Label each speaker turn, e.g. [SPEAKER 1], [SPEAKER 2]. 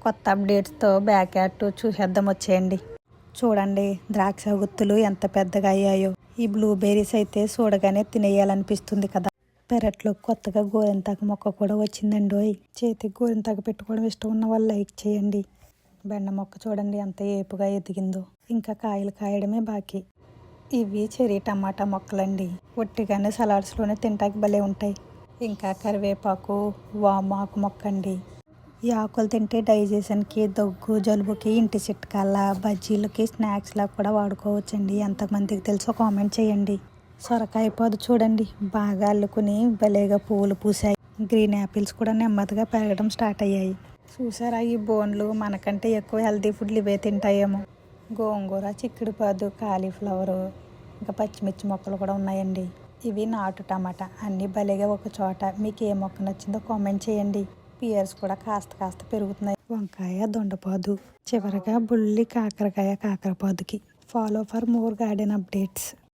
[SPEAKER 1] కొత్త అప్డేట్స్తో back add చూసేద్దాం వచ్చేయండి. చూడండి ద్రాక్ష గుత్తులు ఎంత పెద్దగా అయ్యాయో. ఈ బ్లూబెర్రీస్ అయితే చూడగానే తినేయాలనిపిస్తుంది కదా. పెరట్లో కొత్తగా గోరింతాకు మొక్క కూడా వచ్చిందండి. చేతికి గోరింతాకు పెట్టుకోవడం ఇష్టం ఉన్న వాళ్ళు లైక్ చేయండి. బెండ మొక్క చూడండి ఎంత ఏపుగా ఎదిగిందో. ఇంకా కాయలు కాయడమే బాకీ. ఇవి చెరీ టమాటా మొక్కలండి. ఒట్టిగానే సలాడ్స్లోనే తింటాకి భలే ఉంటాయి. ఇంకా కరివేపాకు వామాకు మొక్క అండి. ఈ ఆకులు తింటే డైజెషన్కి, దగ్గు, జలుబుకి ఇంటి చిట్కాల, బజ్జీలకి, స్నాక్స్లా కూడా వాడుకోవచ్చండి. ఎంతమందికి తెలుసో కామెంట్ చేయండి. సొరకాయ పొద చూడండి బాగా అల్లుకుని భలేగా పువ్వులు పూసాయి. గ్రీన్ యాపిల్స్ కూడా నెమ్మదిగా పెరగడం స్టార్ట్ అయ్యాయి. చూసారా, ఈ బోన్లు మనకంటే ఎక్కువ హెల్తీ ఫుడ్లు ఇవే తింటాయేమో. గోంగూర, చిక్కుడుపాదు, కాలీఫ్లవరు, ఇంకా పచ్చిమిర్చి మొక్కలు కూడా ఉన్నాయండి. ఇవి నాటు టమాటా. అన్నీ భలేగా ఒక చోట. మీకు ఏ మొక్క నచ్చిందో కామెంట్ చేయండి. పియర్స్ కూడా కాస్త పెరుగుతున్నాయి. వంకాయ, దొండపాదు, చివరగా బుల్లి కాకరకాయ కాకరపాదుకి. Follow for more garden updates.